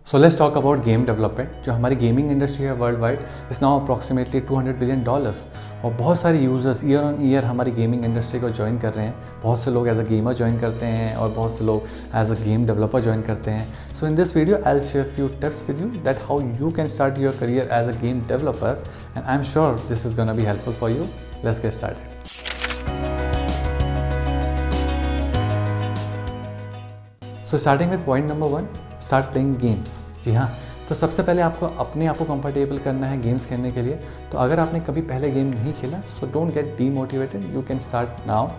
So let's talk about game development. जो हमारी gaming industry है world wide is now approximately $200 billion, और बहुत सारे यूज़र्स ईयर ऑन ईयर हमारी गेमिंग इंडस्ट्री को ज्वाइन कर रहे हैं। बहुत से लोग एज अ गेमर ज्वाइन करते हैं और बहुत से लोग as a game developer join करते हैं। So in this video I will share few tips with you that how you can start your career as a game developer, and I am sure this is gonna be helpful for you. Let's get started. So starting with point number 1, start playing games. जी हाँ, तो सबसे पहले आपको अपने आप को comfortable करना है गेम्स खेलने के लिए। तो अगर आपने कभी पहले गेम नहीं खेला, so don't get demotivated, you can start now.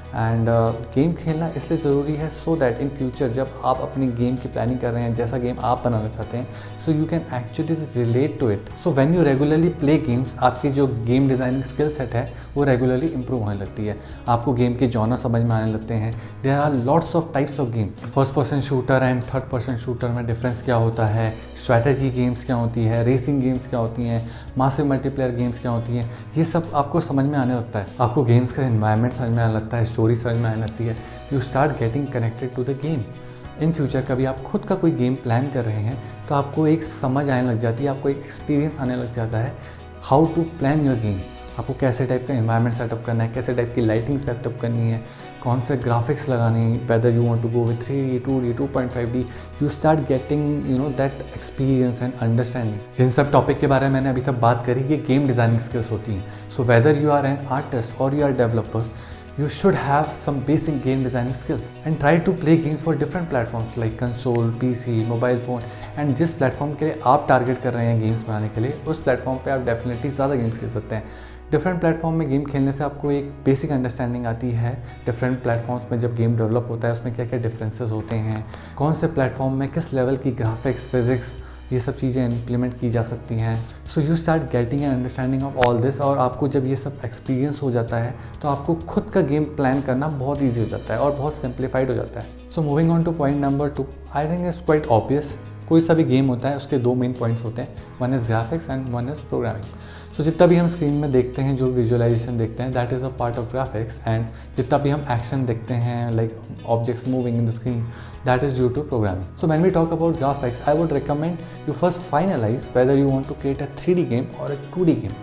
End game खेलना इसलिए ज़रूरी है सो दैट इन फ्यूचर जब आप अपनी गेम की प्लानिंग कर रहे हैं, जैसा गेम आप बनाना चाहते हैं, so you can actually relate to it. So when you regularly play games, आपकी जो गेम डिज़ाइनिंग स्किल सेट है वो रेगुलरली इंप्रूव होने लगती है। आपको गेम के जॉनर समझ में आने लगते हैं। There are lots of types of game. First person shooter and third person shooter में डिफरेंस क्या होता है, स्ट्रैटेजी गेम्स क्या होती है, रेसिंग गेम्स क्या होती हैं, मासिव मल्टीप्लेयर गेम्स क्या होती हैं, ये सब आपको समझ में आने लगता है। आपको गेम्स का एनवायरनमेंट समझ में आने लगता है, स्टोरी समझ में आने लगती है। You start getting connected to the game. In future कभी आप खुद का कोई गेम प्लान कर रहे हैं तो आपको एक समझ आने लग जाती है, आपको एक एक्सपीरियंस आने लग जाता है how to plan your game. आपको कैसे टाइप का एनवायरनमेंट सेटअप करना है, कैसे टाइप की लाइटिंग सेटअप करनी है, कौन से ग्राफिक्स लगाने हैं, whether you want to go with 3D, 2D, 2.5D। You start getting that experience and understanding. जिन सब टॉपिक के बारे में मैंने अभी तक बात करी, ये गेम डिज़ाइनिंग स्किल्स होती हैं। So whether you are an artist और you are developers, you should have some basic game designing skills and try to play games for different platforms like console, PC, mobile phone। and जिस platform के लिए आप target कर रहे हैं games बनाने के लिए, उस प्लेटफॉर्म पे आप डेफिनेटली ज़्यादा गेम्स खेल सकते हैं। डिफरेंट प्लेटफॉर्म में गेम खेलने से आपको एक बेसिक अंडरस्टैंडिंग आती है। डिफरेंट प्लेटफॉर्म्स में जब गेम डेवलप होता है उसमें क्या क्या डिफरेंसेस होते हैं, कौन से प्लेटफॉर्म में किस लेवल की ग्राफिक्स, फिजिक्स, ये सब चीज़ें इम्प्लीमेंट की जा सकती हैं। So you start getting an understanding of all this, और आपको जब ये सब एक्सपीरियंस हो जाता है तो आपको खुद का गेम प्लान करना बहुत ईजी हो जाता है और बहुत सिंप्लीफाइड हो जाता है। So moving on two point number 2, I think is quite obvious. कोई सा भी गेम होता है उसके 2 मेन पॉइंट्स होते हैं, one is graphics and one is programming. So जितना भी हम स्क्रीन में देखते हैं, जो विजुअलाइजेशन देखते हैं, that is a part of graphics. And जितना भी हम एक्शन देखते हैं like objects moving in the screen, that is due to programming. So when we talk about graphics, I would recommend you first finalize whether you want to create a 3D game or a 2D game.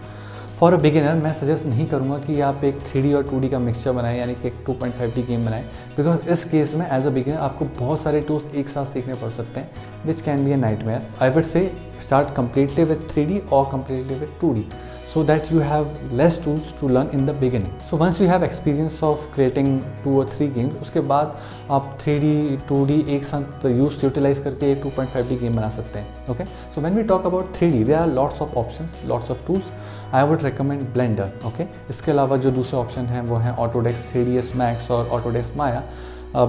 For a beginner, मैं suggest नहीं करूँगा कि आप एक 3D और 2D का mixture बनाएं, यानी कि एक 2.5D गेम बनाएं, बिकॉज इस केस में एज अ बिगिनर आपको बहुत सारे टूल्स एक साथ सीखने पड़ सकते हैं, which can be a nightmare. I would say start completely with 3D और completely with 2D, so that you have less tools to learn in the beginning. So once you have experience of creating 2 or 3 games, उसके बाद आप 3D, 2D एक साथ utilise करके एक 2.5D game बना सकते हैं। Okay, so when we talk about 3D, there are lots of options, lots of tools. I would recommend Blender. Okay, इसके अलावा जो दूसरे ऑप्शन हैं वो हैं Autodesk 3ds Max और Autodesk Maya.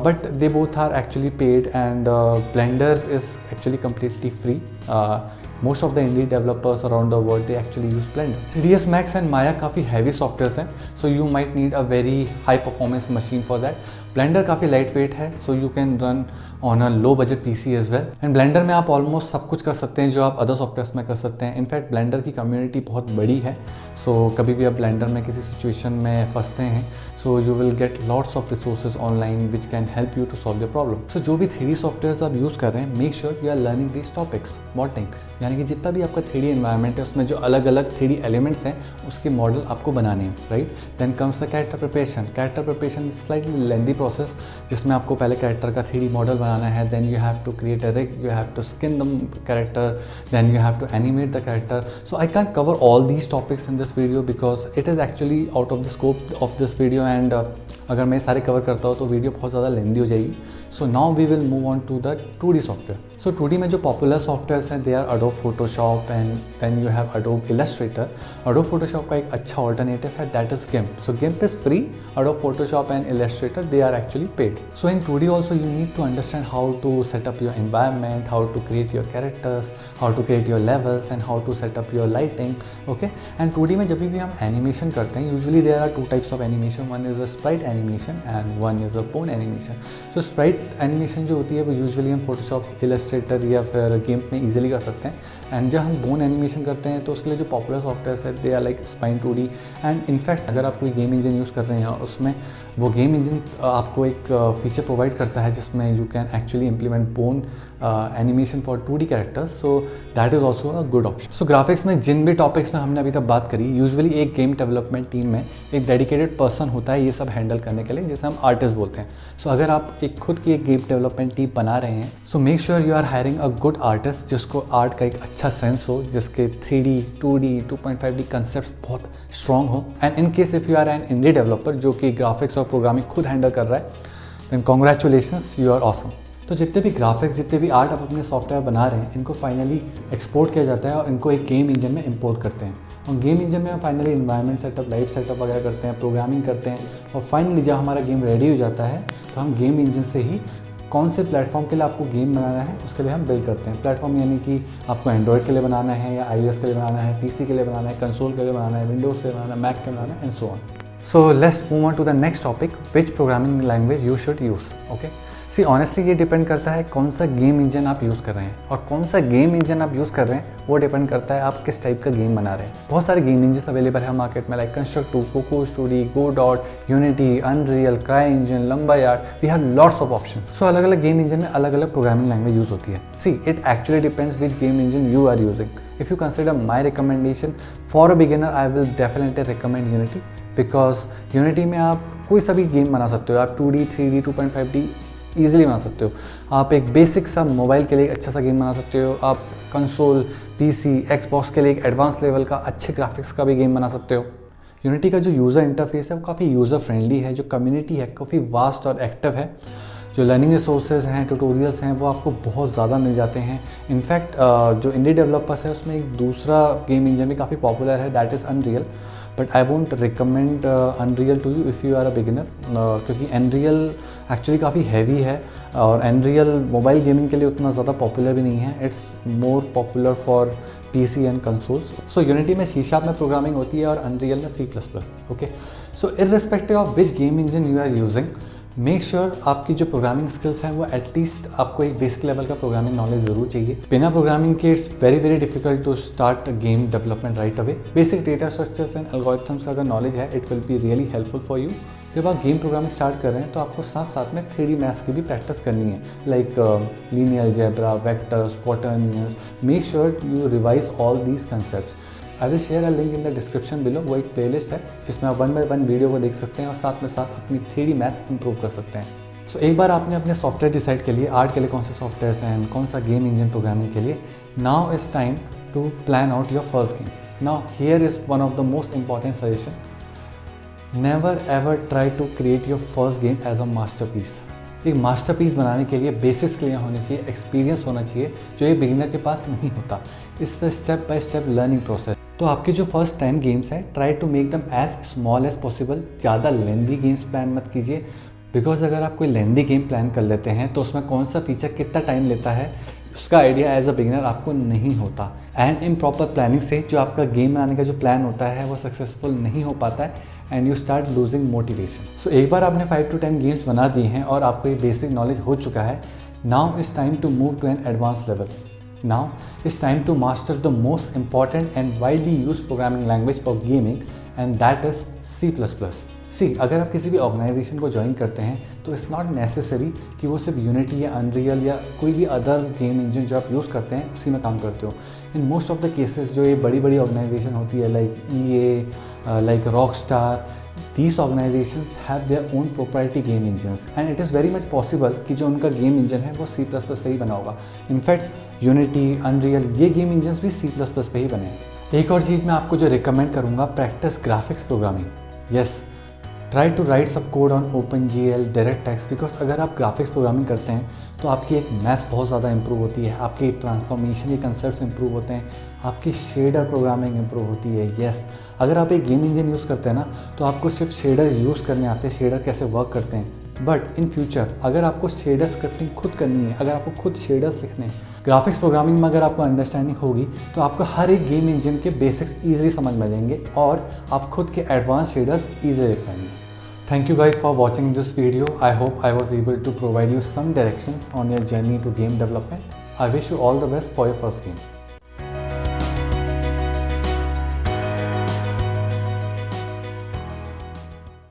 But they both are actually paid, and Blender is actually completely free. Most of the indie developers around the world, they actually use Blender. 3ds Max and Maya काफ़ी heavy softwares हैं, so you might need a very high performance machine for that. Blender काफ़ी light weight है, so you can run on a low budget PC as well. And Blender में आप almost सब कुछ कर सकते हैं जो आप अदर सॉफ्टवेयर्स में कर सकते हैं। इनफैक्ट Blender की कम्युनिटी बहुत बड़ी है, so कभी भी आप Blender में किसी सिचुएशन में फंसते हैं, so you will get lots of resources online which can help you to solve your problem. So जो भी 3D सॉफ्टवेयर्स आप यूज़ कर रहे हैं, make sure you are learning these topics. Modelling, यानी कि जितना भी आपका 3D एनवायरनमेंट है उसमें जो अलग अलग 3D एलिमेंट्स हैं उसके मॉडल आपको बनाने हैं, right. Then comes the character preparation. Character preparation slightly lengthy process, जिसमें आपको पहले कैरेक्टर का 3D मॉडल बनाना है, then you have to create a rig, you have to skin the character, then you have to animate the character. So I can cover all these topics in this video because it is actually out of the scope of this video, and अगर मैं सारे cover करता हूँ तो video बहुत ज़्यादा lengthy हो जाएगी। So now we will move on to the 2D software. So 2D में जो पॉपुलर सॉफ्टवेयर्स हैं, they are Adobe Photoshop and then you have Adobe Illustrator। Adobe Photoshop का एक अच्छा ऑल्टरनेटिव है, that is GIMP. So GIMP is free, Adobe Photoshop and Illustrator, they are actually paid. So in 2D also you need to understand how to set up your environment, how to create your characters, how to create your levels and how to set up your lighting. Okay, and 2D में जब भी हम animation करते हैं, usually there are 2 types of animation. One is a sprite animation and one is a bone animation. So sprite animation जो होती है वो यूजुअली हम फोटोशॉप, इलस्ट्रेटर या फिर गेम में इजीली कर सकते हैं। एंड जब हम बोन एनिमेशन करते हैं तो उसके लिए जो पॉपुलर सॉफ्टवेयर है they are like spine 2D। And in fact अगर आप कोई गेम इंजन यूज़ कर रहे हैं उसमें वो गेम इंजन आपको एक फीचर प्रोवाइड करता है जिसमें you can actually implement bone animation for 2D characters, so that is also a good option. So graphics में जिन भी टॉपिक्स में हमने अभी तक बात करी, यूजुअली एक गेम डेवलपमेंट टीम में एक डेडिकेटेड पर्सन होता है ये सब हैंडल करने के लिए, जिसे हम आर्टिस्ट बोलते हैं। सो अगर आप एक खुद की एक गेम डेवलपमेंट टीम बना रहे हैं, so make sure you are hiring a good artist जिसको आर्ट का एक अच्छा सेंस हो, जिसके 3D, 2D, 2.5D कंसेप्ट बहुत स्ट्रॉन्ग हो। And in case if you are an indie developer जो कि ग्राफिक्स और प्रोग्रामिंग खुद हैंडल कर रहा है, then congratulations, you are awesome. तो जितने भी ग्राफिक्स, जितने भी आर्ट आप अपने सॉफ्टवेयर बना रहे हैं, इनको फाइनली एक्सपोर्ट किया जाता है और इनको एक गेम इंजन में इंपोर्ट करते हैं। और गेम इंजन में हम finally environment setup, light setup वगैरह करते हैं, प्रोग्रामिंग करते हैं, और फाइनली जब हमारा गेम रेडी हो जाता है तो हम गेम इंजन से ही कौन से प्लेटफॉर्म के लिए आपको गेम बनाना है उसके लिए हम बिल्ड करते हैं। प्लेटफॉर्म यानी कि आपको एंड्रॉयड के लिए बनाना है या iOS के लिए बनाना है, PC के लिए बनाना है, कंसोल के लिए बनाना है, विंडोज़ के लिए बनाना है, मैक के लिए बनाना है, and so on. So let's move on to the next topic, which programming language you should use. Okay, see honestly ये डिपेंड करता है कौन सा गेम इंजन आप यूज़ कर रहे हैं, और कौन सा गेम इंजन आप यूज़ कर रहे हैं वो डिपेंड करता है आप किस टाइप का गेम बना रहे हैं। बहुत सारे गेम इंजन अवेलेबल है मार्केट में, like construct 2, Cocos 2D, Godot, Unity, Unreal, Cry engine, Lumberyard, we have lots of options. So अलग अलग गेम इंजन में अलग अलग प्रोग्रामिंग लैंग्वेज यूज़ होती है। See it actually depends which game engine you are using. If you consider my recommendation for a beginner, I will definitely recommend Unity, because Unity में आप कोई सा भी गेम बना सकते हो। आप 2D, 3D, 2.5D ईजिली बना सकते हो। आप एक बेसिक सा मोबाइल के लिए एक अच्छा सा गेम बना सकते हो। आप कंसोल, PC, Xbox के लिए एक एडवांस लेवल का अच्छे ग्राफिक्स का भी गेम बना सकते हो। यूनिटी का जो यूज़र इंटरफेस है वो काफ़ी यूज़र फ्रेंडली है, जो कम्युनिटी है काफ़ी वास्ट और एक्टिव है, जो लर्निंग रिसोर्सेज हैं, ट्यूटोरियल्स हैं, वो आपको बहुत ज़्यादा मिल जाते हैं। इनफैक्ट जो इंडी डेवलपर्स है उसमें एक दूसरा गेम इंजन भी काफ़ी पॉपुलर है, that is Unreal, but I won't recommend Unreal to you if you are a beginner, क्योंकि अनरियल एक्चुअली काफ़ी हैवी है और अनरियल मोबाइल गेमिंग के लिए उतना ज़्यादा पॉपुलर भी नहीं है। It's more popular for PC and consoles. So Unity में C# में प्रोग्रामिंग होती है और अनरियल में C++। Okay, so irrespective of which game engine you are using, make sure आपकी जो प्रोग्रामिंग स्किल्स हैं वो एटलीस्ट आपको एक बेसिक लेवल का प्रोग्रामिंग नॉलेज ज़रूर चाहिए। बिना प्रोग्रामिंग के it's very difficult to start game development right away. Basic data structures and algorithms का अगर नॉलेज है, it will be really helpful for you. जब आप गेम प्रोग्रामिंग स्टार्ट कर रहे हैं तो आपको साथ साथ में 3D मैथ्स की भी प्रैक्टिस करनी है, like linear algebra, vectors, quaternions. Make sure you revise all these concepts. I will share a link in the description below. वो एक प्लेलिस्ट है जिसमें आप 1 by 1 वीडियो को देख सकते हैं और साथ में साथ अपनी 3D मैथ्स इंप्रूव कर सकते हैं। सो एक बार आपने अपने सॉफ्टवेयर डिसाइड कर लिए, आर्ट के लिए कौन से सॉफ्टवेयर हैं, कौन सा गेम इंजन प्रोग्रामिंग के लिए, now is time to plan out your first game. Now here is one of the most important suggestion, never ever try to create your first game as a masterpiece. एक masterpiece बनाने के लिए basics clear होने चाहिए, experience होना चाहिए, जो ये बिगिनर के पास नहीं होता। इससे step by step learning process. तो आपके जो फर्स्ट 10 गेम्स हैं, try to make them as small as possible. ज़्यादा लेंदी गेम्स प्लान मत कीजिए, बिकॉज अगर आप कोई लेंदी गेम प्लान कर लेते हैं तो उसमें कौन सा फीचर कितना टाइम लेता है उसका आइडिया एज अ बिगिनर आपको नहीं होता। एंड इन प्रॉपर प्लानिंग से जो आपका गेम बनाने का जो प्लान होता है वो सक्सेसफुल नहीं हो पाता है and you start losing motivation. So एक बार आपने 5 to 10 गेम्स बना दिए हैं और आपको ये बेसिक नॉलेज हो चुका है, now is time to move to an advance level. Now it's time to master the most important and widely used programming language for gaming, and that is C++. सी अगर आप किसी भी ऑर्गेनाइजेशन को join करते हैं तो इट्स नॉट नेसेसरी कि वो सिर्फ यूनिटी या अनरियल या कोई भी अदर गेम इंजन जो आप यूज़ करते हैं उसी में काम करते हो। In most of the cases जो ये बड़ी बड़ी ऑर्गेनाइजेशन होती है, like EA, like Rockstar, these organizations have their own proprietary game engines and it is very much possible कि जो उनका गेम इंजन है वो C++ पे ही बना होगा। इनफैक्ट यूनिटी, अनरियल, ये गेम इंजन्स भी C++ पे ही बने हैं। एक और चीज़ मैं आपको जो रिकमेंड करूँगा, practice graphics programming. Yes, try to write सब code on OpenGL, DirectX, because अगर आप ग्राफिक्स प्रोग्रामिंग करते हैं तो आपकी एक मैथ्स बहुत ज़्यादा इंप्रूव होती है, आपकी ट्रांसफॉर्मेशन के कंसेप्ट्स इंप्रूव होते हैं, आपकी शेडर प्रोग्रामिंग इंप्रूव होती है। यस, अगर आप एक गेम इंजन यूज़ करते हैं ना तो आपको सिर्फ शेडर यूज़ करने आते हैं, शेडर कैसे वर्क करते हैं। बट इन फ्यूचर अगर आपको शेडर स्क्रिप्टिंग खुद करनी है, अगर आपको खुद शेडर्स लिखने हैं, ग्राफिक्स प्रोग्रामिंग में अगर आपको अंडरस्टैंडिंग होगी तो आपको हर एक गेम इंजन के बेसिक्स ईजिली समझ में आ जाएंगे और आप खुद के एडवांस शेडर्स ईजिली लिख पाएंगे। Thank you guys for watching this video. I hope I was able to provide you some directions on your journey to game development. I wish you all the best for your first game.